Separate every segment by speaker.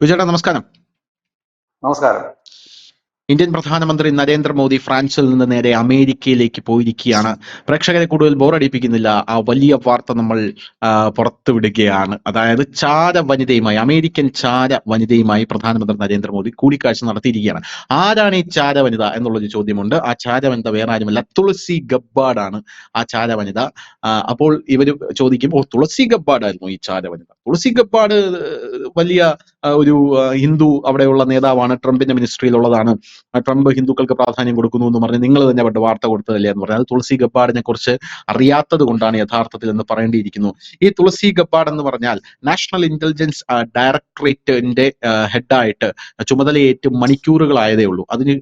Speaker 1: വിജയേട്ടാ നമസ്കാരം.
Speaker 2: നമസ്കാരം.
Speaker 1: ഇന്ത്യൻ പ്രധാനമന്ത്രി നരേന്ദ്രമോദി ഫ്രാൻസിൽ നിന്ന് നേരെ അമേരിക്കയിലേക്ക് പോയിരിക്കുകയാണ്. പ്രേക്ഷകരെ കൂടുതൽ ബോറടിപ്പിക്കുന്നില്ല, ആ വലിയ വാർത്ത നമ്മൾ പുറത്തുവിടുകയാണ്. അതായത് അമേരിക്കൻ ചാര വനിതയുമായി പ്രധാനമന്ത്രി നരേന്ദ്രമോദി കൂടിക്കാഴ്ച നടത്തിയിരിക്കുകയാണ്. ആരാണ് ഈ ചാര വനിത എന്നുള്ളൊരു ചോദ്യമുണ്ട്. ആ ചാര വനിത വേറെ ആരുമല്ല, തുളസി ഗബ്ബാർഡാണ് ആ ചാര വനിത. അപ്പോൾ ഇവര് ചോദിക്കും, തുളസി ഗബ്ബാർഡായിരുന്നു ഈ ചാര വനിത? തുളസി ഗബ്ബാർഡ് വലിയ ഒരു ഹിന്ദു അവിടെയുള്ള നേതാവാണ്, ട്രംപിന്റെ മിനിസ്ട്രിയിലുള്ളതാണ്. ട്രംപ് ഹിന്ദുക്കൾക്ക് പ്രാധാന്യം കൊടുക്കുന്നു എന്ന് പറഞ്ഞ് നിങ്ങൾ തന്നെ അവിടെ വാർത്ത കൊടുത്തതല്ലേ എന്ന് പറഞ്ഞാൽ, അത് തുളസി ഗബ്ബാർഡിനെ കുറിച്ച് അറിയാത്തത് കൊണ്ടാണ് യഥാർത്ഥത്തിൽ എന്ന് പറയേണ്ടിയിരിക്കുന്നു. ഈ തുളസി ഗബ്ബാർഡ് എന്ന് പറഞ്ഞാൽ നാഷണൽ ഇന്റലിജൻസ് ഡയറക്ടറേറ്റിന്റെ ഹെഡായിട്ട് ചുമതലയേറ്റ് മണിക്കൂറുകളായതേ ഉള്ളൂ. അതിന്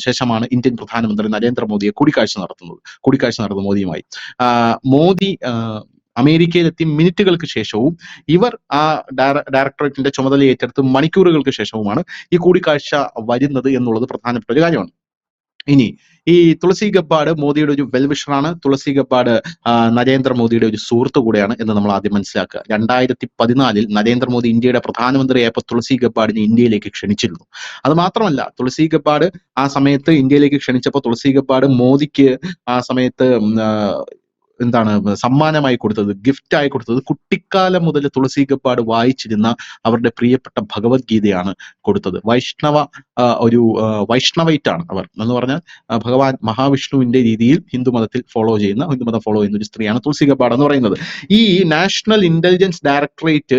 Speaker 1: ശേഷമാണ് ഇന്ത്യൻ പ്രധാനമന്ത്രി നരേന്ദ്രമോദിയെ കൂടിക്കാഴ്ച നടത്തുന്നത് മോദിയുമായി. മോദി അമേരിക്കയിലെത്തി മിനിറ്റുകൾക്ക് ശേഷവും ഇവർ ആ ഡയറക്ടറേറ്റിന്റെ ചുമതല ഏറ്റെടുത്ത് മണിക്കൂറുകൾക്ക് ശേഷവുമാണ് ഈ കൂടിക്കാഴ്ച വരുന്നത് എന്നുള്ളത് പ്രധാനപ്പെട്ട ഒരു കാര്യമാണ്. ഇനി ഈ തുളസി ഗബ്ബാർഡ് മോദിയുടെ ഒരു വെൽവിഷറാണ്. തുളസി ഗബ്ബാർഡ് നരേന്ദ്രമോദിയുടെ ഒരു സുഹൃത്തു കൂടെയാണ് എന്ന് നമ്മൾ ആദ്യം മനസ്സിലാക്കുക. 2014 നരേന്ദ്രമോദി ഇന്ത്യയുടെ പ്രധാനമന്ത്രിയായപ്പോൾ തുളസി ഗബ്ബാർഡിനെ ഇന്ത്യയിലേക്ക് ക്ഷണിച്ചിരുന്നു. അത് മാത്രമല്ല, തുളസി ഗബ്ബാർഡ് ആ സമയത്ത് ഇന്ത്യയിലേക്ക് ക്ഷണിച്ചപ്പോൾ തുളസി ഗബ്ബാർഡ് മോദിക്ക് ആ സമയത്ത് സമ്മാനമായി കൊടുത്തത്, ഗിഫ്റ്റായി കൊടുത്തത്, കുട്ടിക്കാലം മുതൽ തുളസി ഗബ്ബാർഡ് വായിച്ചിരുന്ന അവരുടെ പ്രിയപ്പെട്ട ഭഗവത്ഗീതയാണ് കൊടുത്തത്. വൈഷ്ണവൈറ്റ് ആണ് അവർ എന്ന് പറഞ്ഞാൽ ഭഗവാൻ മഹാവിഷ്ണുവിന്റെ രീതിയിൽ ഹിന്ദുമതം ഫോളോ ചെയ്യുന്ന ഒരു സ്ത്രീയാണ് തുളസി ഗബ്ബാർഡ് എന്ന് പറയുന്നത്. ഈ നാഷണൽ ഇന്റലിജൻസ് ഡയറക്ടറേറ്റ്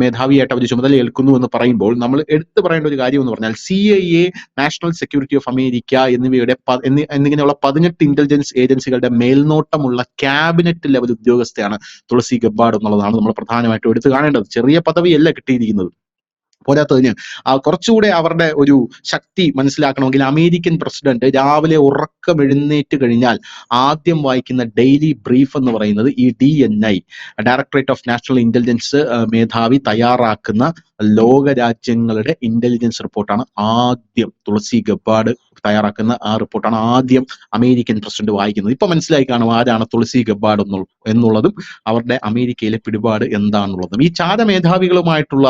Speaker 1: മേധാവിയായിട്ട് അവർ ചുമതല ഏൽക്കുന്നു എന്ന് പറയുമ്പോൾ നമ്മൾ എടുത്തു പറയേണ്ട ഒരു കാര്യം എന്ന് പറഞ്ഞാൽ, CIA, national security of America എന്നിങ്ങനെയുള്ള 18 ഇന്റലിജൻസ് ഏജൻസികളുടെ മേൽനോട്ടമുള്ള ക്യാബിനറ്റ് ലെവൽ ഉദ്യോഗസ്ഥയാണ് തുളസി ഗബ്ബാർഡ് എന്നുള്ളതാണ് നമ്മൾ പ്രധാനമായിട്ടും എടുത്തു കാണേണ്ടത്. ചെറിയ പദവിയല്ല കിട്ടിയിരിക്കുന്നത്. പോരാത്തതിന് കുറച്ചുകൂടെ അവരുടെ ഒരു ശക്തി മനസ്സിലാക്കണമെങ്കിൽ അമേരിക്കൻ പ്രസിഡന്റ് രാവിലെ ഉറക്കം എഴുന്നേറ്റ് കഴിഞ്ഞാൽ ആദ്യം വായിക്കുന്ന ഡെയിലി ബ്രീഫ് എന്ന് പറയുന്നത് ഈ DNI, directorate of national intelligence മേധാവി തയ്യാറാക്കുന്ന ലോകരാജ്യങ്ങളുടെ ഇന്റലിജൻസ് റിപ്പോർട്ടാണ് ആദ്യം തുളസി ഗബ്ബാർഡ് തയ്യാറാക്കുന്ന ആ റിപ്പോർട്ടാണ് ആദ്യം അമേരിക്കൻ പ്രസിഡന്റ് വായിക്കുന്നത്. ഇപ്പൊ മനസ്സിലായി കാണും ആരാണ് തുളസി ഗബ്ബാർഡ് എന്നുള്ളതും അവരുടെ അമേരിക്കയിലെ പിടിപാട് എന്താണെന്നുള്ളതും. ഈ ചാര മേധാവികളുമായിട്ടുള്ള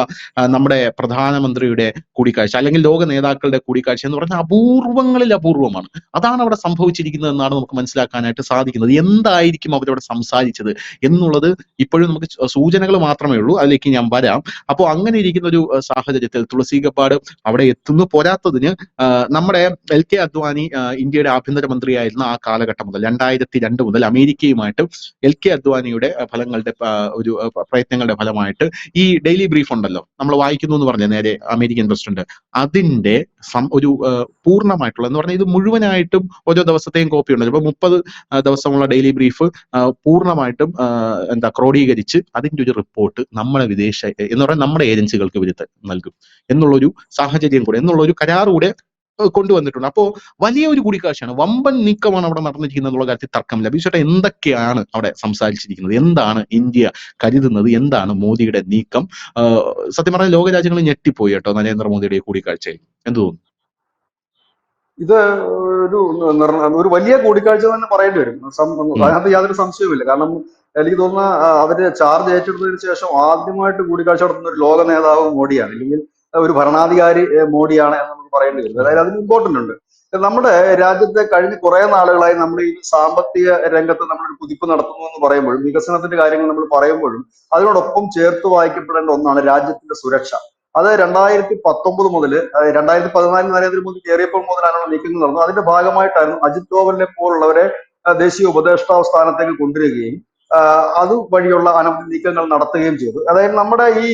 Speaker 1: നമ്മുടെ പ്രധാനമന്ത്രിയുടെ കൂടിക്കാഴ്ച അല്ലെങ്കിൽ ലോക നേതാക്കളുടെ കൂടിക്കാഴ്ച എന്ന് പറഞ്ഞാൽ അപൂർവങ്ങളിൽ അപൂർവമാണ്. അതാണ് അവിടെ സംഭവിച്ചിരിക്കുന്നത് എന്നാണ് നമുക്ക് മനസ്സിലാക്കാനായിട്ട് സാധിക്കുന്നത്. എന്തായിരിക്കും അവരവിടെ സംസാരിച്ചത് എന്നുള്ളത് ഇപ്പോഴും നമുക്ക് സൂചനകൾ മാത്രമേ ഉള്ളൂ, അതിലേക്ക് ഞാൻ വരാം. അപ്പോൾ അങ്ങനെ ഇരിക്കുന്ന ഒരു സാഹചര്യത്തിൽ തുളസി ഗബ്ബാർഡ് അവിടെ എത്തുന്നു. പോരാത്തതിന് നമ്മുടെ LK അദ്വാനി ഇന്ത്യയുടെ ആഭ്യന്തരമന്ത്രിയായിരുന്ന ആ കാലഘട്ടം മുതൽ 2002 മുതൽ അമേരിക്കയുമായിട്ട് LK അദ്വാനിയുടെ പ്രയത്നങ്ങളുടെ ഫലമായിട്ട് ഈ ഡെയിലി ബ്രീഫ് ഉണ്ടല്ലോ, നമ്മൾ വായിക്കുന്നു എന്ന് പറഞ്ഞ നേരെ അമേരിക്കൻ പ്രസിഡന്റ്, അതിന്റെ ഒരു പൂർണ്ണമായിട്ടുള്ള എന്ന് പറഞ്ഞാൽ ഇത് മുഴുവനായിട്ടും ഓരോ ദിവസത്തെയും കോപ്പി ഉണ്ടല്ലോ. ഇപ്പൊ 30 ദിവസമുള്ള ഡെയിലി ബ്രീഫ് പൂർണ്ണമായിട്ടും ക്രോഡീകരിച്ച് അതിന്റെ ഒരു റിപ്പോർട്ട് നമ്മുടെ ഏജൻസികൾക്ക് വിരുദ്ധ നൽകും എന്നുള്ളൊരു സാഹചര്യം കൂടെ, ഒരു കരാർ കൂടെ കൊണ്ടുവന്നിട്ടുണ്ട്. അപ്പോ വലിയ ഒരു കൂടിക്കാഴ്ചയാണ്, വമ്പൻ നീക്കമാണ് അവിടെ നടന്നിരിക്കുന്നത് എന്നുള്ള കാര്യത്തിൽ തർക്കമില്ല. ബിജുചേട്ടാ, എന്തൊക്കെയാണ് അവിടെ സംസാരിച്ചിരിക്കുന്നത്? എന്താണ് ഇന്ത്യ കരുതുന്നത്? എന്താണ് മോദിയുടെ നീക്കം? സത്യം പറഞ്ഞാൽ ലോകരാജ്യങ്ങൾ ഞെട്ടിപ്പോയി കേട്ടോ നരേന്ദ്രമോദിയുടെ കൂടിക്കാഴ്ചയിൽ. എന്ത് തോന്നുന്നു?
Speaker 2: ഇത് ഒരു വലിയ കൂടിക്കാഴ്ച തന്നെ പറയേണ്ടി വരും. അതിനകത്ത് യാതൊരു സംശയവുമില്ല. കാരണം എനിക്ക് തോന്നുന്ന അവര് ചാർജ് ഏറ്റെടുത്തതിന് ശേഷം ആദ്യമായിട്ട് കൂടിക്കാഴ്ച നടത്തുന്ന ഒരു ലോക നേതാവ് മോഡിയാണ്, അല്ലെങ്കിൽ ഒരു ഭരണാധികാരി മോഡിയാണ് എന്ന് നമുക്ക് പറയേണ്ടി വരും. അതായത് അതിന് ഇമ്പോർട്ടന്റ് ഉണ്ട്. നമ്മുടെ രാജ്യത്തെ കഴിഞ്ഞ കുറെ നാളുകളായി നമ്മൾ ഈ സാമ്പത്തിക രംഗത്ത് നമ്മളൊരു കുതിപ്പ് നടത്തുന്നു എന്ന് പറയുമ്പോഴും വികസനത്തിന്റെ കാര്യങ്ങൾ നമ്മൾ പറയുമ്പോഴും അതിനോടൊപ്പം ചേർത്ത് വായിക്കപ്പെടേണ്ട ഒന്നാണ് രാജ്യത്തിന്റെ സുരക്ഷ. അത് 2019 മുതൽ 2014 നരേന്ദ്രമോദി കയറിയപ്പോൾ മുതലാണ് നീക്കങ്ങൾ നടന്നത്. അതിന്റെ ഭാഗമായിട്ടായിരുന്നു അജിത് ഡോവലിനെ പോലുള്ളവരെ ദേശീയ ഉപദേഷ്ടാവ് സ്ഥാനത്തേക്ക് കൊണ്ടുവരികയും അതുവഴിയുള്ള അനവധി നീക്കങ്ങൾ നടത്തുകയും ചെയ്തു. അതായത് നമ്മുടെ ഈ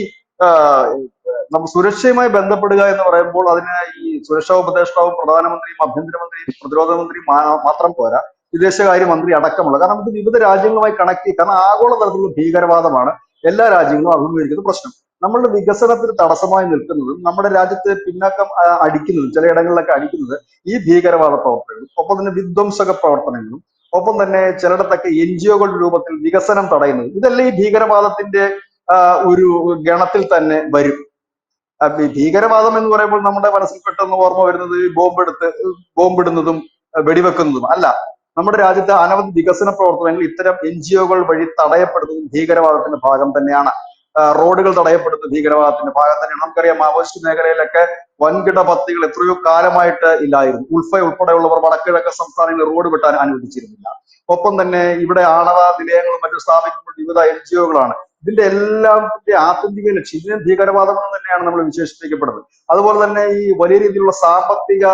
Speaker 2: സുരക്ഷയുമായി ബന്ധപ്പെടുക എന്ന് പറയുമ്പോൾ അതിന് ഈ സുരക്ഷാ ഉപദേഷ്ടാവും പ്രധാനമന്ത്രിയും ആഭ്യന്തരമന്ത്രിയും പ്രതിരോധ മന്ത്രിയും മാത്രം പോരാ, വിദേശകാര്യ മന്ത്രി അടക്കമുള്ള, കാരണം ഇത് വിവിധ രാജ്യങ്ങളുമായി കണക്ട് ചെയ്യും. കാരണം ആഗോള തലത്തിലുള്ള ഭീകരവാദമാണ് എല്ലാ രാജ്യങ്ങളും അഭിമുഖീകരിക്കുന്ന പ്രശ്നം. നമ്മളുടെ വികസനത്തിന് തടസ്സമായി നിൽക്കുന്നതും നമ്മുടെ രാജ്യത്തെ പിന്നാക്കം അടിക്കുന്നതും ചിലയിടങ്ങളിലൊക്കെ അടിക്കുന്നത് ഈ ഭീകരവാദ പ്രവർത്തനങ്ങളും ഒപ്പം തന്നെ വിധ്വംസക പ്രവർത്തനങ്ങളും ഒപ്പം തന്നെ ചിലയിടത്തൊക്കെ NGOകളുടെ രൂപത്തിൽ വികസനം തടയുന്നതും ഇതെല്ലാം ഈ ഭീകരവാദത്തിന്റെ ഒരു ഗണത്തിൽ തന്നെ വരും. ഭീകരവാദം എന്ന് പറയുമ്പോൾ നമ്മുടെ മനസ്സിൽ പെട്ടെന്ന് ഓർമ്മ വരുന്നത് ബോംബിടുന്നതും വെടിവെക്കുന്നതും അല്ല. നമ്മുടെ രാജ്യത്തെ അനവധി വികസന പ്രവർത്തനങ്ങൾ ഇത്തരം NGOകൾ വഴി തടയപ്പെടുന്നതും ഭീകരവാദത്തിന്റെ ഭാഗം തന്നെയാണ്. റോഡുകൾ തടയപ്പെടുന്നത് ഭീകരവാദത്തിന്റെ ഭാഗം തന്നെയാണ്. നമുക്കറിയാം മാവോയിസ്റ്റ് മേഖലയിലൊക്കെ വൻകിട പദ്ധതികൾ എത്രയോ കാലമായിട്ട് ഇല്ലായിരുന്നു. ഉൾപ്പെടെയുള്ളവർ വടക്കിഴക്കൻ സംസ്ഥാനങ്ങളിൽ റോഡ് വെട്ടാൻ അനുവദിച്ചിരുന്നില്ല. ഒപ്പം തന്നെ ഇവിടെ ആണവ നിലയങ്ങളും മറ്റും സ്ഥാപിക്കുമ്പോൾ വിവിധ NGO-കളാണ്. ഇതിന്റെ എല്ലാത്തിന്റെ ആത്യന്തിക ലക്ഷ്യം ഇതിനെ ഭീകരവാദം എന്ന് തന്നെയാണ് നമ്മൾ വിശേഷിപ്പിക്കപ്പെടുന്നത്. അതുപോലെ തന്നെ ഈ വലിയ രീതിയിലുള്ള സാമ്പത്തിക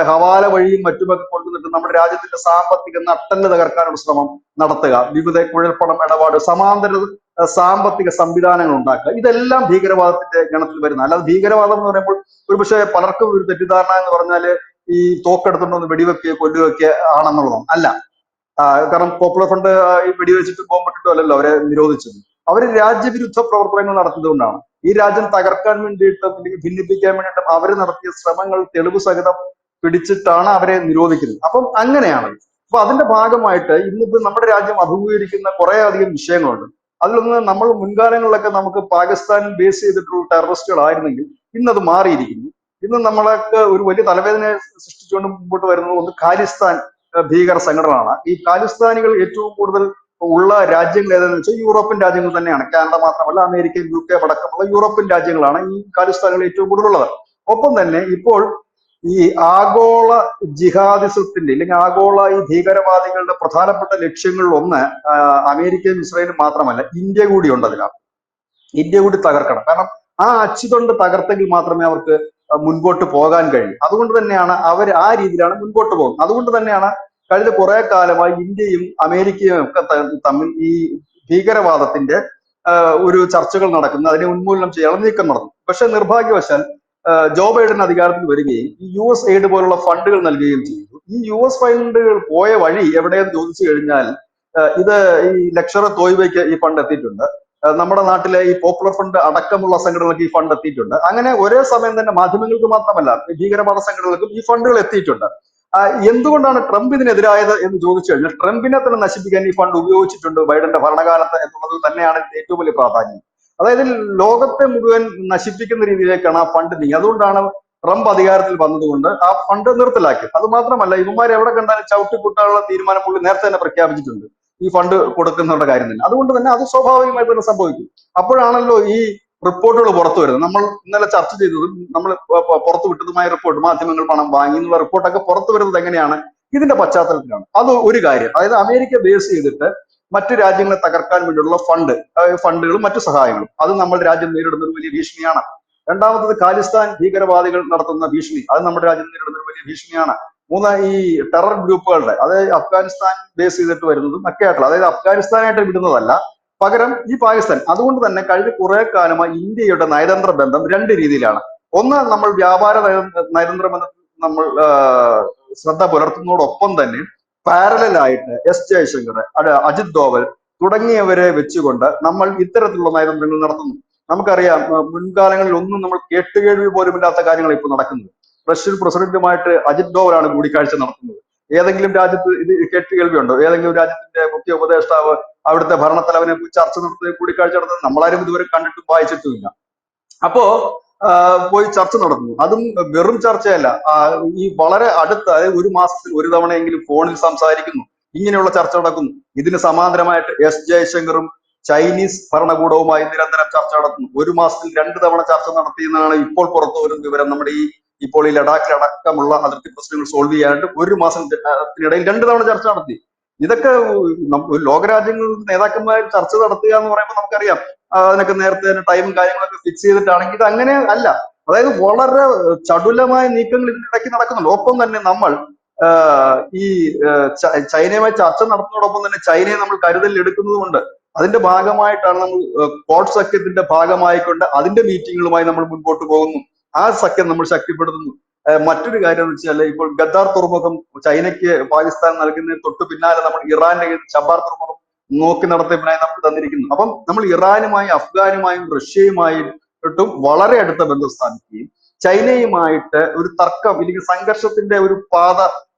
Speaker 2: ഹവാല വഴിയും മറ്റുമൊക്കെ കൊണ്ടുവന്നിട്ട് നമ്മുടെ രാജ്യത്തിന്റെ സാമ്പത്തിക നട്ടെല്ല് തകർക്കാനുള്ള ശ്രമം നടത്തുക, വിവിധ കുഴൽപ്പണം ഇടപാട്, സമാന്തര സാമ്പത്തിക സംവിധാനങ്ങൾ ഉണ്ടാക്കുക, ഇതെല്ലാം ഭീകരവാദത്തിന്റെ ഗണത്തിൽ വരുന്ന. അല്ലാതെ ഭീകരവാദം എന്ന് പറയുമ്പോൾ ഒരുപക്ഷെ പലർക്കും ഒരു തെറ്റിദ്ധാരണ എന്ന് പറഞ്ഞാല് ഈ തോക്കെടുത്തുകൊണ്ടൊന്ന് വെടിവെക്കുകയോ കൊല്ലുവെക്കുകയോ ആണെന്നുള്ളതാണ്. അല്ല. കാരണം പോപ്പുലർ ഫ്രണ്ട് ഈ വെടിവെച്ചിട്ട് ബോംബിട്ടിട്ടോ അല്ലല്ലോ അവരെ നിരോധിച്ചത്. അവര് രാജ്യവിരുദ്ധ പ്രവർത്തനങ്ങൾ നടത്തിയതുകൊണ്ടാണ്. ഈ രാജ്യം തകർക്കാൻ വേണ്ടിയിട്ടും അല്ലെങ്കിൽ ഭിന്നിപ്പിക്കാൻ വേണ്ടിയിട്ടും അവർ നടത്തിയ ശ്രമങ്ങൾ തെളിവ് സഹിതം പിടിച്ചിട്ടാണ് അവരെ നിരോധിക്കുന്നത്. അപ്പം അങ്ങനെയാണ്. അപ്പൊ അതിന്റെ ഭാഗമായിട്ട് ഇന്നിപ്പോ നമ്മുടെ രാജ്യം അഭിമുഖീകരിക്കുന്ന കുറെ അധികം വിഷയങ്ങളുണ്ട്. അതിലൊന്ന്, നമ്മൾ മുൻകാലങ്ങളിലൊക്കെ നമുക്ക് പാകിസ്ഥാനിൽ ബേസ് ചെയ്തിട്ടുള്ള ടെററിസ്റ്റുകളായിരുന്നെങ്കിൽ ഇന്നത് മാറിയിരിക്കുന്നു. ഇന്ന് നമ്മളൊക്കെ ഒരു വലിയ തലവേദന സൃഷ്ടിച്ചുകൊണ്ട് മുമ്പോട്ട് വരുന്നത് ഒന്ന് ഖാലിസ്ഥാൻ ഭീകര സംഘടനയാണ്. ഈ ഖാലിസ്ഥാനികൾ ഏറ്റവും കൂടുതൽ ഉള്ള രാജ്യങ്ങൾ ഏതെന്ന് വെച്ചാൽ യൂറോപ്യൻ രാജ്യങ്ങൾ തന്നെയാണ്. കാനഡ മാത്രമല്ല, അമേരിക്ക, UK അടക്കമുള്ള യൂറോപ്യൻ രാജ്യങ്ങളാണ് ഈ ഖാലിസ്ഥാനികൾ ഏറ്റവും കൂടുതലുള്ളത്. ഒപ്പം തന്നെ ഇപ്പോൾ ഈ ആഗോള ജിഹാദിസത്തിന്റെ അല്ലെങ്കിൽ ആഗോള ഈ ഭീകരവാദികളുടെ പ്രധാനപ്പെട്ട ലക്ഷ്യങ്ങളിൽ ഒന്ന് അമേരിക്കയും ഇസ്രായേലും മാത്രമല്ല, ഇന്ത്യ കൂടി ഉണ്ട് അതിലാണ്. ഇന്ത്യ കൂടി തകർക്കണം. കാരണം ആ അച്ചുതണ്ട് തകർത്തെങ്കിൽ മാത്രമേ അവർക്ക് മുൻപോട്ട് പോകാൻ കഴിയും. അതുകൊണ്ട് തന്നെയാണ് അവർ ആ രീതിയിലാണ് മുൻപോട്ട് പോകുന്നത്. അതുകൊണ്ട് തന്നെയാണ് കഴിഞ്ഞ കുറെ കാലമായി ഇന്ത്യയും അമേരിക്കയും ഒക്കെ തമ്മിൽ ഈ ഭീകരവാദത്തിന്റെ ഒരു ചർച്ചകൾ നടക്കുന്നത്, അതിനെ ഉന്മൂലനം ചെയ്യാനുള്ള നീക്കം നടന്നു. പക്ഷെ നിർഭാഗ്യവശാൽ ജോ ബൈഡൻ അധികാരത്തിൽ വരികയും ഈ US എയ്ഡ് പോലുള്ള ഫണ്ടുകൾ നൽകുകയും ചെയ്തു. ഈ US ഫണ്ടുകൾ പോയ വഴി എവിടെയെന്ന് ചോദിച്ചു കഴിഞ്ഞാൽ ഇത് ഈ ലക്ഷറ തോയ്വയ്ക്ക് ഈ ഫണ്ട് എത്തിയിട്ടുണ്ട്. നമ്മുടെ നാട്ടിലെ ഈ പോപ്പുലർ ഫണ്ട് അടക്കമുള്ള സംഘടനകൾക്ക് ഈ ഫണ്ട് എത്തിയിട്ടുണ്ട്. അങ്ങനെ ഒരേ സമയം തന്നെ മാധ്യമങ്ങൾക്ക് മാത്രമല്ല ഭീകരവാദ സംഘടനകൾക്കും ഈ ഫണ്ടുകൾ എത്തിയിട്ടുണ്ട്. എന്തുകൊണ്ടാണ് ട്രംപ് ഇതിനെതിരായത് എന്ന് ചോദിച്ചു കഴിഞ്ഞാൽ ട്രംപിനെ തന്നെ നശിപ്പിക്കാൻ ഈ ഫണ്ട് ഉപയോഗിച്ചിട്ടുണ്ട് ബൈഡന്റെ ഭരണകാലത്ത് എന്നുള്ളത് തന്നെയാണ് ഇതിന്റെ ഏറ്റവും വലിയ പ്രാധാന്യം. അതായത് ലോകത്തെ മുഴുവൻ നശിപ്പിക്കുന്ന രീതിയിലേക്കാണ് ആ ഫണ്ട് നീങ്ങി. അതുകൊണ്ടാണ് ട്രംപ് അധികാരത്തിൽ വന്നതുകൊണ്ട് ആ ഫണ്ട് നിർത്തലാക്കി. അത് മാത്രമല്ല, ഇവന്മാർ എവിടെ കണ്ടാലും ചവിട്ടിക്കൂട്ടാനുള്ള തീരുമാനം പുള്ളി നേരത്തെ തന്നെ പ്രഖ്യാപിച്ചിട്ടുണ്ട് ഈ ഫണ്ട് കൊടുക്കുന്നവരുടെ കാര്യം തന്നെ. അതുകൊണ്ട് തന്നെ അത് സ്വാഭാവികമായി തന്നെ സംഭവിക്കും. അപ്പോഴാണല്ലോ ഈ റിപ്പോർട്ടുകൾ പുറത്തു വരുന്നത്. നമ്മൾ ഇന്നലെ ചർച്ച ചെയ്തതും നമ്മൾ പുറത്തു വിട്ടതുമായ റിപ്പോർട്ട്, മാധ്യമങ്ങൾ പണം വാങ്ങി എന്നുള്ള റിപ്പോർട്ടൊക്കെ പുറത്തു വരുന്നത് എങ്ങനെയാണ്? ഇതിന്റെ പശ്ചാത്തലത്തിലാണ്. അത് ഒരു കാര്യം. അതായത് അമേരിക്ക ബേസ് ചെയ്തിട്ട് മറ്റു രാജ്യങ്ങളെ തകർക്കാൻ വേണ്ടിയുള്ള ഫണ്ടുകളും മറ്റു സഹായങ്ങളും, അത് നമ്മുടെ രാജ്യം നേരിടുന്ന ഒരു വലിയ ഭീഷണിയാണ്. രണ്ടാമത്തത് ഖാലിസ്ഥാൻ ഭീകരവാദികൾ നടത്തുന്ന ഭീഷണി, അത് നമ്മുടെ രാജ്യം നേരിടുന്ന ഒരു വലിയ ഭീഷണിയാണ്. മൂന്ന്, ഈ ടെറർ ഗ്രൂപ്പുകളുടെ, അതായത് അഫ്ഗാനിസ്ഥാൻ ബേസ് ചെയ്തിട്ട് വരുന്നതും ഒക്കെ ആയിട്ടുള്ള, അതായത് അഫ്ഗാനിസ്ഥാനായിട്ട് വിടുന്നതല്ല, പകരം ഈ പാകിസ്ഥാൻ. അതുകൊണ്ട് തന്നെ കഴിഞ്ഞ കുറെ കാലമായി ഇന്ത്യയുടെ നയതന്ത്ര ബന്ധം രണ്ട് രീതിയിലാണ്. ഒന്ന്, നമ്മൾ വ്യാപാര നയതന്ത്ര ബന്ധത്തിൽ നമ്മൾ ശ്രദ്ധ പുലർത്തുന്നതോടൊപ്പം തന്നെ പാരലായിട്ട് ജയശങ്കർ, അജിത് ഡോവൽ തുടങ്ങിയവരെ വെച്ചുകൊണ്ട് നമ്മൾ ഇത്തരത്തിലുള്ള നയതന്ത്രങ്ങൾ നടത്തുന്നു. നമുക്കറിയാം, മുൻകാലങ്ങളിൽ ഒന്നും നമ്മൾ കേട്ടുകേൾവി പോലുമില്ലാത്ത കാര്യങ്ങൾ ഇപ്പോൾ നടക്കുന്നത്. റഷ്യൻ പ്രസിഡന്റുമായിട്ട് അജിത് ഡോവലാണ് കൂടിക്കാഴ്ച നടത്തുന്നത്. ഏതെങ്കിലും രാജ്യത്ത് ഇത് കേട്ടുകേൾവിയുണ്ടോ? ഏതെങ്കിലും രാജ്യത്തിന്റെ മുഖ്യ ഉപദേഷ്ടാവ് അവിടുത്തെ ഭരണത്തലവനെ ചർച്ച നടത്തുന്ന കൂടിക്കാഴ്ച നടത്തുന്നത് നമ്മളാരും ഇതുവരെ കണ്ടിട്ടും വായിച്ചിട്ടുമില്ല. അപ്പോ പോയി ചർച്ച നടത്തുന്നു. അതും വെറും ചർച്ചയല്ല, ഈ വളരെ അടുത്ത, അതായത് ഒരു മാസത്തിൽ ഒരു തവണയെങ്കിലും ഫോണിൽ സംസാരിക്കുന്നു. ഇങ്ങനെയുള്ള ചർച്ച നടക്കുന്നു. ഇതിന് സമാന്തരമായിട്ട് ജയശങ്കറും ചൈനീസ് ഭരണകൂടവുമായി നിരന്തരം ചർച്ച നടത്തുന്നു. ഒരു മാസത്തിൽ 2 തവണ ചർച്ച നടത്തിയെന്നാണ് ഇപ്പോൾ പുറത്തു വരുന്ന വിവരം. നമ്മുടെ ഇപ്പോൾ ഈ ലഡാക്കിലടക്കമുള്ള അതിർത്തി പ്രശ്നങ്ങൾ സോൾവ് ചെയ്യാനായിട്ട് ഒരു മാസത്തിനിടയിൽ 2 തവണ ചർച്ച നടത്തി. ഇതൊക്കെ ലോകരാജ്യങ്ങളിൽ നേതാക്കന്മാർ ചർച്ച നടത്തുക എന്ന് പറയുമ്പോൾ നമുക്കറിയാം അതിനൊക്കെ നേരത്തെ തന്നെ ടൈമും കാര്യങ്ങളൊക്കെ ഫിക്സ് ചെയ്തിട്ടാണെങ്കിൽ ഇത് അങ്ങനെ അല്ല. അതായത് വളരെ ചടുലമായ നീക്കങ്ങൾ ഇതിനിടയ്ക്ക് നടക്കുന്നുണ്ട്. ഒപ്പം തന്നെ നമ്മൾ ഈ ചൈനയുമായി ചർച്ച നടത്തുന്നതോടൊപ്പം തന്നെ ചൈനയെ നമ്മൾ കരുതലിൽ എടുക്കുന്നതുകൊണ്ട് അതിന്റെ ഭാഗമായിട്ടാണ് നമ്മൾ ക്വാഡ് സഖ്യത്തിന്റെ ഭാഗമായിക്കൊണ്ട് അതിന്റെ മീറ്റിങ്ങുകളുമായി നമ്മൾ മുൻപോട്ട് പോകുന്നു. ആ സഖ്യം നമ്മൾ ശക്തിപ്പെടുത്തുന്നു. മറ്റൊരു കാര്യം എന്ന് വെച്ചാൽ, ഇപ്പോൾ ഗദ്ദാർ തുറമുഖം ചൈനയ്ക്ക് പാകിസ്ഥാൻ നൽകുന്നതിന് തൊട്ട് പിന്നാലെ നമ്മൾ ഇറാന്റെ ചബാർ തുറമുഖം നോക്കി നടത്തിപ്പിനായി നമ്മൾ തന്നിരിക്കുന്നു. അപ്പം നമ്മൾ ഇറാനുമായും അഫ്ഗാനുമായും റഷ്യയുമായിട്ടും വളരെ അടുത്ത ബന്ധം സ്ഥാപിക്കുകയും ചൈനയുമായിട്ട് ഒരു തർക്കം ഇല്ലെങ്കിൽ സംഘർഷത്തിന്റെ ഒരു പാത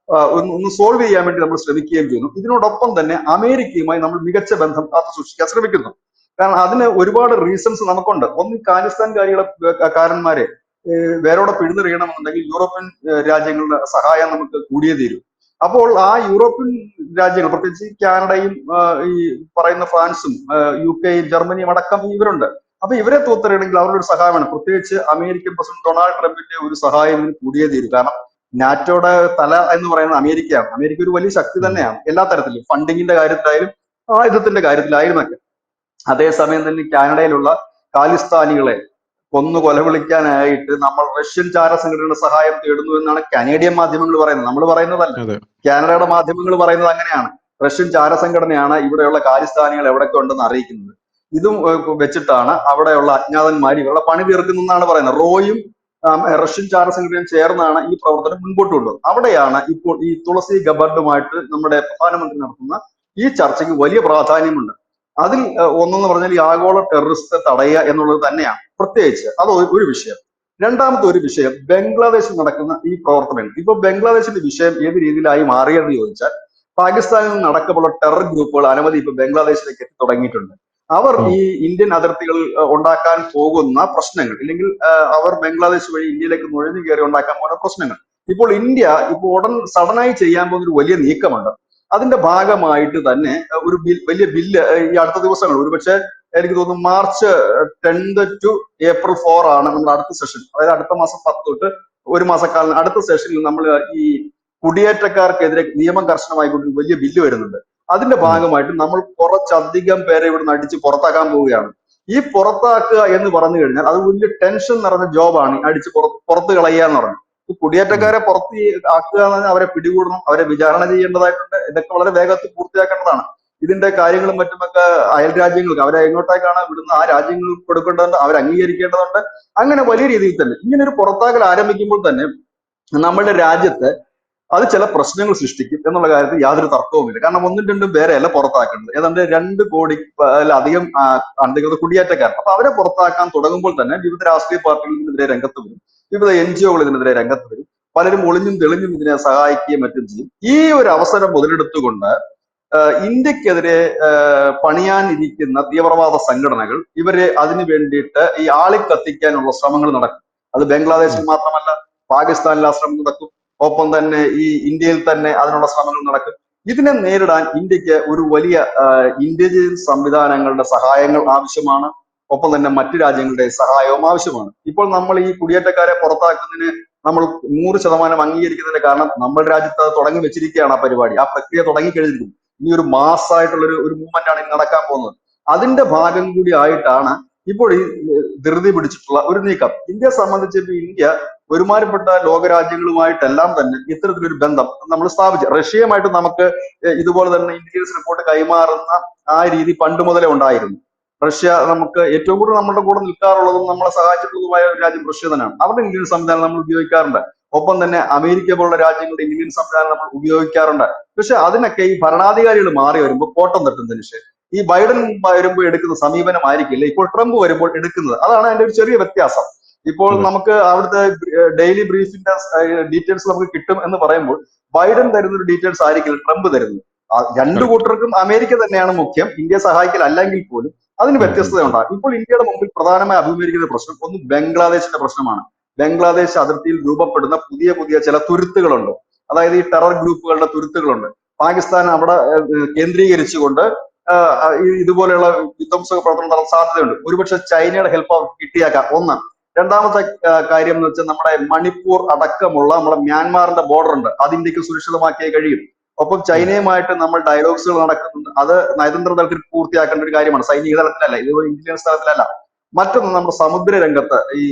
Speaker 2: ഒന്ന് സോൾവ് ചെയ്യാൻ വേണ്ടി നമ്മൾ ശ്രമിക്കുകയും ചെയ്യുന്നു. ഇതിനോടൊപ്പം തന്നെ അമേരിക്കയുമായി നമ്മൾ മികച്ച ബന്ധം കാത്തു സൂക്ഷിക്കാൻ ശ്രമിക്കുന്നു. കാരണം അതിന് ഒരുപാട് റീസൺസ് നമുക്കുണ്ട്. ഒന്ന്, ഖാലിസ്ഥാൻ കാരന്മാരെ വേരോടെ പിഴുതെറിയണമെന്നുണ്ടെങ്കിൽ യൂറോപ്യൻ രാജ്യങ്ങളുടെ സഹായം നമുക്ക് കൂടിയേ തീരും. അപ്പോൾ ആ യൂറോപ്യൻ രാജ്യങ്ങൾ, പ്രത്യേകിച്ച് കാനഡയും ഈ പറയുന്ന ഫ്രാൻസും UK യും ജർമ്മനിയും അടക്കം ഇവരുണ്ട്. അപ്പൊ ഇവരെ തൂത്തെറിയണമെങ്കിൽ അവരുടെ ഒരു സഹായമാണ്. പ്രത്യേകിച്ച് അമേരിക്കൻ പ്രസിഡന്റ് ഡൊണാൾഡ് ട്രംപിന്റെ ഒരു സഹായം ഇതിന് കൂടിയേ തീരും. കാരണം നാറ്റോയുടെ തല എന്ന് പറയുന്നത് അമേരിക്കയാണ്. അമേരിക്ക ഒരു വലിയ ശക്തി തന്നെയാണ് എല്ലാ തരത്തിലും, ഫണ്ടിങ്ങിന്റെ കാര്യത്തിലായാലും ആയുധത്തിന്റെ കാര്യത്തിലായിരുന്നൊക്കെ. അതേസമയം തന്നെ കാനഡയിലുള്ള ഖാലിസ്ഥാനികളെ കൊന്നു കൊലവിളിക്കാനായിട്ട് നമ്മൾ റഷ്യൻ ചാര സംഘടനയുടെ സഹായം തേടുന്നു എന്നാണ് കനേഡിയൻ മാധ്യമങ്ങൾ പറയുന്നത്, നമ്മൾ പറയുന്നതല്ല. കാനഡയുടെ മാധ്യമങ്ങൾ പറയുന്നത് അങ്ങനെയാണ്. റഷ്യൻ ചാര സംഘടനയാണ് ഇവിടെയുള്ള ഖാലിസ്ഥാനികൾ എവിടെയൊക്കെ ഉണ്ടെന്ന് അറിയിക്കുന്നത്. ഇതും വെച്ചിട്ടാണ് അവിടെയുള്ള അജ്ഞാതന്മാർ ഇവരുടെ പണി തീർക്കുന്നതെന്നാണ് പറയുന്നത്. റോയും റഷ്യൻ ചാര സംഘടനയും ചേർന്നാണ് ഈ പ്രവർത്തനം മുൻപോട്ട് കൊണ്ടുവന്നത്. അവിടെയാണ് ഇപ്പോൾ ഈ തുളസി ഗബർഡുമായിട്ട് നമ്മുടെ പ്രധാനമന്ത്രി നടത്തുന്ന ഈ ചർച്ചയ്ക്ക് വലിയ പ്രാധാന്യമുണ്ട്. അതിൽ ഒന്നെന്ന് പറഞ്ഞാൽ ഈ ആഗോള ടെററിസ്റ്റ് തടയുക എന്നുള്ളത് തന്നെയാണ് പ്രത്യേകിച്ച്. അത് ഒരു വിഷയം. രണ്ടാമത്തെ ഒരു വിഷയം ബംഗ്ലാദേശിൽ നടക്കുന്ന ഈ പ്രവർത്തനങ്ങൾ. ഇപ്പൊ ബംഗ്ലാദേശിന്റെ വിഷയം ഏത് രീതിയിലായി മാറിയെന്ന് ചോദിച്ചാൽ, പാകിസ്ഥാനിൽ നടക്കമുള്ള ടെറർ ഗ്രൂപ്പുകൾ അനവധി ഇപ്പൊ ബംഗ്ലാദേശിലേക്ക് എത്തി തുടങ്ങിയിട്ടുണ്ട്. അവർ ഈ ഇന്ത്യൻ അതിർത്തികൾ ഉണ്ടാക്കാൻ പോകുന്ന പ്രശ്നങ്ങൾ, ഇല്ലെങ്കിൽ അവർ ബംഗ്ലാദേശ് വഴി ഇന്ത്യയിലേക്ക് നുഴഞ്ഞു കയറി ഉണ്ടാക്കാൻ പോകുന്ന പ്രശ്നങ്ങൾ, ഇപ്പോൾ ഇന്ത്യ ഇപ്പോൾ ഉടൻ സഡനായി ചെയ്യാൻ പോകുന്ന ഒരു വലിയ നീക്കമുണ്ട്. അതിന്റെ ഭാഗമായിട്ട് തന്നെ ഒരു വലിയ ബില്ല് ഈ അടുത്ത ദിവസങ്ങൾ, ഒരുപക്ഷെ എനിക്ക് തോന്നുന്നു മാർച്ച് 10 to April 4 ആണ് നമ്മുടെ അടുത്ത സെഷൻ. അതായത് അടുത്ത മാസം 10 തൊട്ട് ഒരു മാസക്കാലം അടുത്ത സെഷനിൽ നമ്മൾ ഈ കുടിയേറ്റക്കാർക്കെതിരെ നിയമം കർശനമായിക്കൊണ്ട് വലിയ ബില്ല് വരുന്നുണ്ട്. അതിന്റെ ഭാഗമായിട്ട് നമ്മൾ കുറച്ചധികം പേരെ ഇവിടുന്ന് അടിച്ച് പുറത്താക്കാൻ പോവുകയാണ്. ഈ പുറത്താക്കുക എന്ന് പറഞ്ഞു കഴിഞ്ഞാൽ അത് വലിയ ടെൻഷൻ നിറഞ്ഞ ജോബാണ്. അടിച്ച് പുറത്ത് കളയുക എന്ന് പറഞ്ഞു. കുടിയേറ്റക്കാരെ പുറത്ത് ആക്കുക എന്ന് പറഞ്ഞാൽ അവരെ പിടികൂടണം, അവരെ വിചാരണ ചെയ്യേണ്ടതായിട്ടുണ്ട്. ഇതൊക്കെ വളരെ വേഗത്തിൽ പൂർത്തിയാക്കേണ്ടതാണ്. ഇതിന്റെ കാര്യങ്ങളും മറ്റുമൊക്കെ അയൽ രാജ്യങ്ങൾക്ക്, അവരെ എങ്ങോട്ടേക്കാണ് വിടുന്ന ആ രാജ്യങ്ങൾക്ക് കൊടുക്കേണ്ടതുണ്ട്, അവർ അംഗീകരിക്കേണ്ടതുണ്ട്. അങ്ങനെ വലിയ രീതിയിൽ തന്നെ ഇങ്ങനെ ഒരു പുറത്താക്കൽ ആരംഭിക്കുമ്പോൾ തന്നെ നമ്മുടെ രാജ്യത്ത് അത് ചില പ്രശ്നങ്ങൾ സൃഷ്ടിക്കും എന്നുള്ള കാര്യത്തിൽ യാതൊരു തർക്കവുമില്ല. കാരണം 1-2 പേരെയല്ല പുറത്താക്കേണ്ടത്, ഏതാണ്ട് 2 കോടിയിലധികം അനധികൃത കുടിയേറ്റക്കാർ. അപ്പൊ അവരെ പുറത്താക്കാൻ തുടങ്ങുമ്പോൾ തന്നെ വിവിധ രാഷ്ട്രീയ പാർട്ടികൾ ഇതിനെതിരെ രംഗത്ത് വരും, വിവിധ NGO-കൾ ഇതിനെതിരെ രംഗത്ത് വരും, പലരും ഒളിഞ്ഞും തെളിഞ്ഞും ഇതിനെ സഹായിക്കുകയും മറ്റും ചെയ്യും. ഈ ഒരു അവസരം മുതലെടുത്തുകൊണ്ട് ഇന്ത്യക്കെതിരെ പണിയാനിരിക്കുന്ന തീവ്രവാദ സംഘടനകൾ ഇവരെ അതിനു വേണ്ടിയിട്ട് ഈ ആളിക്കത്തിക്കാനുള്ള ശ്രമങ്ങൾ നടക്കും. അത് ബംഗ്ലാദേശിൽ മാത്രമല്ല, പാകിസ്ഥാനിൽ ആ ശ്രമം നടക്കും. ഒപ്പം തന്നെ ഈ ഇന്ത്യയിൽ തന്നെ അതിനുള്ള ശ്രമങ്ങൾ നടക്കും. ഇതിനെ നേരിടാൻ ഇന്ത്യക്ക് ഒരു വലിയ ഇന്റലിജൻസ് സംവിധാനങ്ങളുടെ സഹായങ്ങൾ ആവശ്യമാണ്. ഒപ്പം തന്നെ മറ്റു രാജ്യങ്ങളുടെ സഹായവും ആവശ്യമാണ്. ഇപ്പോൾ നമ്മൾ ഈ കുടിയേറ്റക്കാരെ പുറത്താക്കുന്നതിന് നമ്മൾ 100% അംഗീകരിക്കുന്നതിന്റെ കാരണം നമ്മുടെ രാജ്യത്ത് അത് തുടങ്ങി വെച്ചിരിക്കുകയാണ്. ആ പരിപാടി, ആ പ്രക്രിയ തുടങ്ങിക്കഴിഞ്ഞിരിക്കുന്നു. ഇനി ഒരു മാസ്സായിട്ടുള്ള ഒരു മൂവ്മെന്റ് ആണ് ഇനി നടക്കാൻ പോകുന്നത്. അതിന്റെ ഭാഗം കൂടി ആയിട്ടാണ് ഇപ്പോൾ ഈ ധൃതി പിടിച്ചിട്ടുള്ള ഒരു നീക്കം. ഇന്ത്യയെ സംബന്ധിച്ച് ഇന്ത്യ ഒരുമാതിരിപ്പെട്ട ലോകരാജ്യങ്ങളുമായിട്ടെല്ലാം തന്നെ ഇത്തരത്തിലൊരു ബന്ധം നമ്മൾ സ്ഥാപിച്ചു. റഷ്യയുമായിട്ട് നമുക്ക് ഇതുപോലെ തന്നെ ഇന്റലിജൻസ് റിപ്പോർട്ട് കൈമാറുന്ന ആ രീതി പണ്ട് മുതലേ ഉണ്ടായിരുന്നു. റഷ്യ നമുക്ക് ഏറ്റവും കൂടുതൽ നമ്മുടെ കൂടെ നിൽക്കാറുള്ളതും നമ്മളെ സഹായിച്ചിട്ടുള്ളതുമായ ഒരു രാജ്യം റഷ്യ തന്നെയാണ്. അവരുടെ ഇന്ത്യൻ സംവിധാനം നമ്മൾ ഉപയോഗിക്കാറുണ്ട്. ഒപ്പം തന്നെ അമേരിക്ക പോലുള്ള രാജ്യങ്ങളുടെ ഇന്ത്യൻ സംവിധാനം നമ്മൾ ഉപയോഗിക്കാറുണ്ട്. പക്ഷെ അതിനൊക്കെ ഈ ഭരണാധികാരികൾ മാറി വരുമ്പോൾ കോട്ടം തട്ടുന്നതിന് ശേഷം ഈ ബൈഡൻ വരുമ്പോൾ എടുക്കുന്ന സമീപനമായിരിക്കില്ല ഇപ്പോൾ ട്രംപ് വരുമ്പോൾ എടുക്കുന്നത്. അതാണ് അതിന്റെ ഒരു ചെറിയ വ്യത്യാസം. ഇപ്പോൾ നമുക്ക് അവിടുത്തെ ഡെയിലി ബ്രീഫിന്റെ ഡീറ്റെയിൽസ് നമുക്ക് കിട്ടും എന്ന് പറയുമ്പോൾ ബൈഡൻ തരുന്ന ഒരു ഡീറ്റെയിൽസ് ആയിരിക്കില്ല ട്രംപ് തരുന്നത്. രണ്ടു കൂട്ടർക്കും അമേരിക്ക തന്നെയാണ് മുഖ്യം, ഇന്ത്യ സഹായിക്കൽ അല്ലെങ്കിൽ പോലും അതിന് വ്യത്യസ്തത ഉണ്ടാകും. ഇപ്പോൾ ഇന്ത്യയുടെ മുമ്പിൽ പ്രധാനമായി അഭിമുഖീകരിക്കുന്ന പ്രശ്നം ഒന്ന് ബംഗ്ലാദേശിന്റെ പ്രശ്നമാണ്. ബംഗ്ലാദേശ് അതിർത്തിയിൽ രൂപപ്പെടുന്ന പുതിയ പുതിയ ചില തുരുത്തുകളുണ്ട്. അതായത് ഈ ടെറർ ഗ്രൂപ്പുകളുടെ തുരുത്തുകളുണ്ട്. പാകിസ്ഥാൻ അവിടെ കേന്ദ്രീകരിച്ചുകൊണ്ട് ഇതുപോലെയുള്ള വിധ്വംസക പ്രവർത്തനം നടത്താൻ സാധ്യതയുണ്ട്. ഒരുപക്ഷെ ചൈനയുടെ ഹെൽപ്പ് അവർക്ക് കിട്ടിയേക്കാം. ഒന്ന്. രണ്ടാമത്തെ കാര്യം എന്ന് വെച്ചാൽ നമ്മുടെ മണിപ്പൂർ അടക്കമുള്ള നമ്മുടെ മ്യാൻമാറിന്റെ ബോർഡർ ഉണ്ട്, അത് ഇന്ത്യക്ക് സുരക്ഷിതമാക്കിയേ കഴിയും. ഒപ്പം ചൈനയുമായിട്ട് നമ്മൾ ഡയലോഗ്സുകൾ നടക്കുന്നുണ്ട്. അത് നയതന്ത്ര തലത്തിൽ പൂർത്തിയാക്കേണ്ട ഒരു കാര്യമാണ്, സൈനിക തലത്തിലല്ല, ഇതുപോലെ ഇന്റലിജൻസ് തലത്തിലല്ല. മറ്റൊന്ന് നമ്മുടെ സമുദ്ര രംഗത്ത് ഈ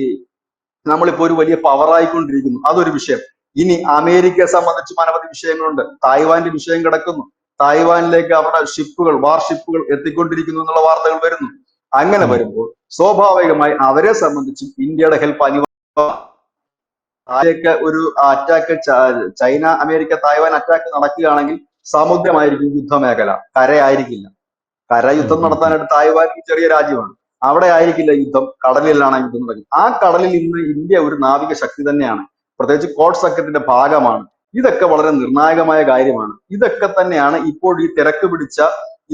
Speaker 2: നമ്മളിപ്പോ ഒരു വലിയ പവറായിക്കൊണ്ടിരിക്കുന്നു, അതൊരു വിഷയം. ഇനി അമേരിക്കയെ സംബന്ധിച്ചും അനവധി വിഷയങ്ങളുണ്ട്. തായ്വാന്റെ വിഷയം കിടക്കുന്നു. തായ്വാനിലേക്ക് അവിടെ വാർഷിപ്പുകൾ എത്തിക്കൊണ്ടിരിക്കുന്നു എന്നുള്ള വാർത്തകൾ വരുന്നു. അങ്ങനെ വരുമ്പോൾ സ്വാഭാവികമായി അവരെ സംബന്ധിച്ചും ഇന്ത്യയുടെ ഹെൽപ്പ് അനിവാര്യമാണ്. ഒരു attack, China America Taiwan attack നടക്കുകയാണെങ്കിൽ സമുദ്രമായിരിക്കും യുദ്ധമേഖല, കരയായിരിക്കില്ല. കരയുദ്ധം നടത്താനായിട്ട് തായ്വാൻ ചെറിയ രാജ്യമാണ്, അവിടെ ആയിരിക്കില്ല യുദ്ധം, കടലിലാണ് യുദ്ധം നടക്കുന്നത്. ആ കടലിൽ ഇന്ന് ഇന്ത്യ ഒരു നാവിക ശക്തി തന്നെയാണ്, പ്രത്യേകിച്ച് കോഡ് സഖ്യത്തിന്റെ ഭാഗമാണ്. ഇതൊക്കെ വളരെ നിർണായകമായ കാര്യമാണ്. ഇതൊക്കെ തന്നെയാണ് ഇപ്പോൾ ഈ തിരക്ക് പിടിച്ച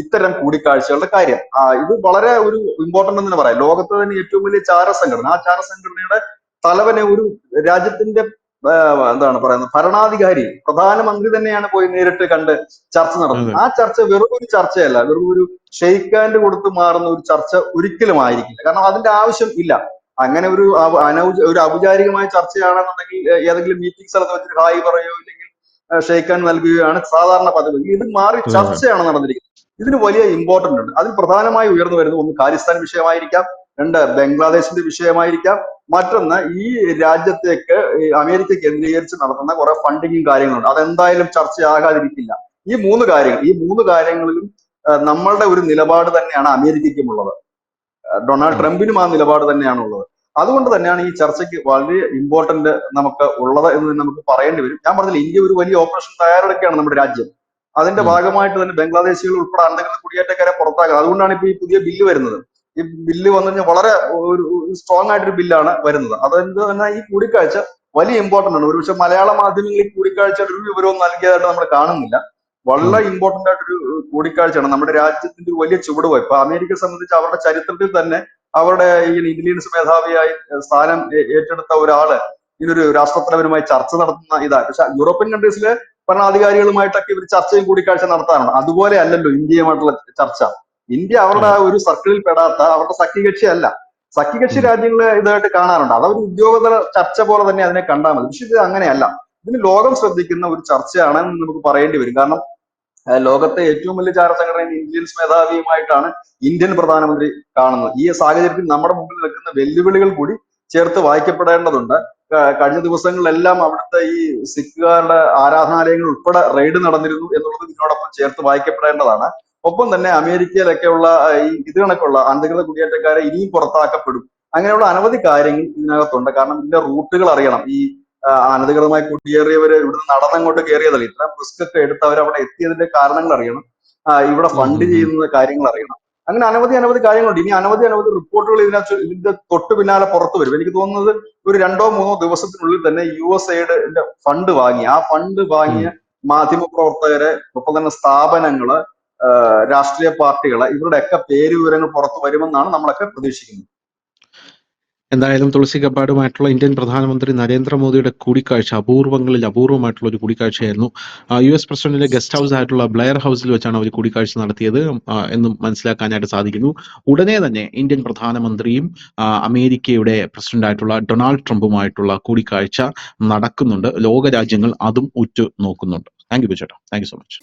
Speaker 2: ഇത്തരം കൂടിക്കാഴ്ചകളുടെ കാര്യം. ഇത് വളരെ ഒരു ഇമ്പോർട്ടന്റ് എന്ന് തന്നെ പറയാം. ലോകത്ത് തന്നെ ഏറ്റവും വലിയ ചാര സംഘടന, ആ ചാര സംഘടനയുടെ തലവനെ ഒരു രാജ്യത്തിന്റെ എന്താണ് പറയുന്നത്, ഭരണാധികാരി പ്രധാനമന്ത്രി തന്നെയാണ് പോയി നേരിട്ട് കണ്ട് ചർച്ച നടത്തുന്നത്. ആ ചർച്ച വെറും ഒരു ചർച്ചയല്ല, വെറും ഒരു ഷെയ്ക്ക് ഹാൻഡ് കൊടുത്ത് മാറുന്ന ഒരു ചർച്ച ഒരിക്കലും ആയിരിക്കില്ല. കാരണം അതിന്റെ ആവശ്യം ഇല്ല. അങ്ങനെ ഒരു ഔപചാരികമായ ചർച്ചയാണെന്നുണ്ടെങ്കിൽ ഏതെങ്കിലും മീറ്റിംഗ് സ്ഥലത്ത് വെച്ചിട്ട് ഹായ് പറയുകയോ ഇല്ലെങ്കിൽ ഷെയ്ക്ക് ഹാൻഡ് നൽകുകയാണ് സാധാരണ പതിവ്. ഇത് മാറി ചർച്ചയാണ് നടന്നിരിക്കുന്നത്. ഇതിന് വലിയ ഇമ്പോർട്ടന്റ് ഉണ്ട്. അതിൽ പ്രധാനമായി ഉയർന്നു വരുന്നത് ഒന്ന് ഖാലിസ്ഥാൻ വിഷയമായിരിക്കാം, രണ്ട് ബംഗ്ലാദേശിന്റെ വിഷയമായിരിക്കാം, മറ്റൊന്ന് ഈ രാജ്യത്തേക്ക് അമേരിക്ക കേന്ദ്രീകരിച്ച് നടത്തുന്ന കുറെ ഫണ്ടിങ്ങും കാര്യങ്ങളുണ്ട്. അതെന്തായാലും ചർച്ചയാകാതിരിക്കില്ല. ഈ മൂന്ന് കാര്യങ്ങളിലും നമ്മളുടെ ഒരു നിലപാട് തന്നെയാണ് അമേരിക്കയ്ക്കും ഉള്ളത്. ഡൊണാൾഡ് ട്രംപിനും ആ നിലപാട് തന്നെയാണുള്ളത്. അതുകൊണ്ട് തന്നെയാണ് ഈ ചർച്ചയ്ക്ക് വളരെ ഇമ്പോർട്ടന്റ് നമുക്ക് ഉള്ളത് എന്ന് നമുക്ക് പറയേണ്ടി വരും. ഞാൻ പറഞ്ഞില്ല, ഇന്ത്യ ഒരു വലിയ ഓപ്പറേഷൻ തയ്യാറെടുക്കുകയാണ് നമ്മുടെ രാജ്യം. അതിന്റെ ഭാഗമായിട്ട് തന്നെ ബംഗ്ലാദേശികൾ ഉൾപ്പെടെ അന്ധങ്ങളുടെ കുടിയേറ്റക്കാരെ പുറത്താക്കുക. അതുകൊണ്ടാണ് ഇപ്പൊ ഈ പുതിയ ബില്ല് വരുന്നത്. ഈ ബില്ല് വന്നു കഴിഞ്ഞാൽ വളരെ ഒരു സ്ട്രോങ് ആയിട്ടൊരു ബില്ലാണ് വരുന്നത്. അതെന്ത് തന്നെ ഈ കൂടിക്കാഴ്ച വലിയ ഇമ്പോർട്ടന്റ് ആണ്. ഒരുപക്ഷെ മലയാള മാധ്യമങ്ങളിൽ ഈ കൂടിക്കാഴ്ചയുടെ ഒരു വിവരവും നൽകിയതായിട്ട് നമ്മൾ കാണുന്നില്ല. വളരെ ഇമ്പോർട്ടന്റ് ആയിട്ടൊരു കൂടിക്കാഴ്ചയാണ്. നമ്മുടെ രാജ്യത്തിന്റെ ഒരു വലിയ ചുവടുവയ്പ്. അമേരിക്കയെ സംബന്ധിച്ച് അവരുടെ ചരിത്രത്തിൽ തന്നെ അവരുടെ ഈ ഇന്റലിജൻസ് മേധാവിയായി സ്ഥാനം ഏറ്റെടുത്ത ഒരാള് ഇതിനൊരു രാഷ്ട്രത്തലവരുമായി ചർച്ച നടത്തുന്ന ഇതാണ്. പക്ഷെ യൂറോപ്യൻ കൺട്രീസിലെ ഭരണാധികാരികളുമായിട്ടൊക്കെ ഇവർ ചർച്ചയും കൂടിക്കാഴ്ച നടത്താറുണ്ട്. അതുപോലെ അല്ലല്ലോ ഇന്ത്യയുമായിട്ടുള്ള ചർച്ച. ഇന്ത്യ അവരുടെ ഒരു സർക്കിളിൽ പെടാത്ത അവരുടെ സഖ്യകക്ഷി അല്ല. സഖ്യകക്ഷി രാജ്യങ്ങളെ ഇതായിട്ട് കാണാറുണ്ട്. അതൊരു ഉദ്യോഗതല ചർച്ച പോലെ തന്നെ അതിനെ കണ്ടാൽ മതി. പക്ഷെ ഇത് അങ്ങനെയല്ല. ഇതിന് ലോകം ശ്രദ്ധിക്കുന്ന ഒരു ചർച്ചയാണെന്ന് നമുക്ക് പറയേണ്ടി വരും. കാരണം ലോകത്തെ ഏറ്റവും വലിയ ചാരസംഘടന ഇന്ത്യൻസ് മേധാവിയുമായിട്ടാണ് ഇന്ത്യൻ പ്രധാനമന്ത്രി കാണുന്നത്. ഈ സാഹചര്യത്തിൽ നമ്മുടെ മുമ്പിൽ നിൽക്കുന്ന വെല്ലുവിളികൾ കൂടി ചേർത്ത് വായിക്കപ്പെടേണ്ടതുണ്ട്. കഴിഞ്ഞ ദിവസങ്ങളിലെല്ലാം അവിടുത്തെ ഈ സിഖുകാരുടെ ആരാധനാലയങ്ങൾ ഉൾപ്പെടെ റെയ്ഡ് നടന്നിരുന്നു എന്നുള്ളത് ഇതിനോടൊപ്പം ചേർത്ത് വായിക്കപ്പെടേണ്ടതാണ്. ഒപ്പം തന്നെ അമേരിക്കയിലൊക്കെയുള്ള ഈ ഇത് കണക്കുള്ള അനധികൃത കുടിയേറ്റക്കാരെ ഇനിയും പുറത്താക്കപ്പെടും. അങ്ങനെയുള്ള അനവധി കാര്യങ്ങൾ ഇതിനകത്തുണ്ട്. കാരണം ഇതിന്റെ റൂട്ടുകൾ അറിയണം. ഈ അനധികൃതമായി കുടിയേറിയവര് ഇവിടുന്ന് നടന്നങ്ങോട്ട് കയറിയതല്ല. ഇത്രയും റിസ്ക് ഒക്കെ എടുത്ത് അവർ അവിടെ എത്തിയതിന്റെ കാരണങ്ങൾ അറിയണം. ഇവിടെ ഫണ്ട് ചെയ്യുന്ന കാര്യങ്ങൾ അറിയണം. അങ്ങനെ അനവധി കാര്യങ്ങളുണ്ട്. ഇനി അനവധി റിപ്പോർട്ടുകൾ ഇതിന്റെ തൊട്ട് പിന്നാലെ പുറത്തു വരും. എനിക്ക് തോന്നുന്നത് ഒരു 2-3 ദിവസത്തിനുള്ളിൽ തന്നെ USAIDന്റെ ഫണ്ട് വാങ്ങി, ആ ഫണ്ട് വാങ്ങിയ മാധ്യമ പ്രവർത്തകരെ, ഒപ്പം തന്നെ സ്ഥാപനങ്ങള്, രാഷ്ട്രീയ പാർട്ടികള്, ഇവരുടെയൊക്കെ പേര് വിവരങ്ങൾ പുറത്തു വരുമെന്നാണ് നമ്മളൊക്കെ പ്രതീക്ഷിക്കുന്നത്.
Speaker 1: എന്തായാലും തുളസി ഗബ്ബാർഡുമായിട്ടുള്ള ഇന്ത്യൻ പ്രധാനമന്ത്രി നരേന്ദ്രമോദിയുടെ കൂടിക്കാഴ്ച അപൂർവങ്ങളിൽ അപൂർവമായിട്ടുള്ള ഒരു കൂടിക്കാഴ്ചയായിരുന്നു. US പ്രസിഡന്റിന്റെ ഗസ്റ്റ് ഹൗസ് ആയിട്ടുള്ള ബ്ലെയർ ഹൗസിൽ വെച്ചാണ് അവർ കൂടിക്കാഴ്ച നടത്തിയത് എന്നും മനസ്സിലാക്കാനായിട്ട് സാധിക്കുന്നു. ഉടനെ തന്നെ ഇന്ത്യൻ പ്രധാനമന്ത്രിയും അമേരിക്കയുടെ പ്രസിഡന്റായിട്ടുള്ള ഡൊണാൾഡ് ട്രംപുമായിട്ടുള്ള കൂടിക്കാഴ്ച നടക്കുന്നുണ്ട്. ലോകരാജ്യങ്ങൾ അതും ഉറ്റു നോക്കുന്നുണ്ട്. താങ്ക് യു ചേട്ടാ. Thank you so much.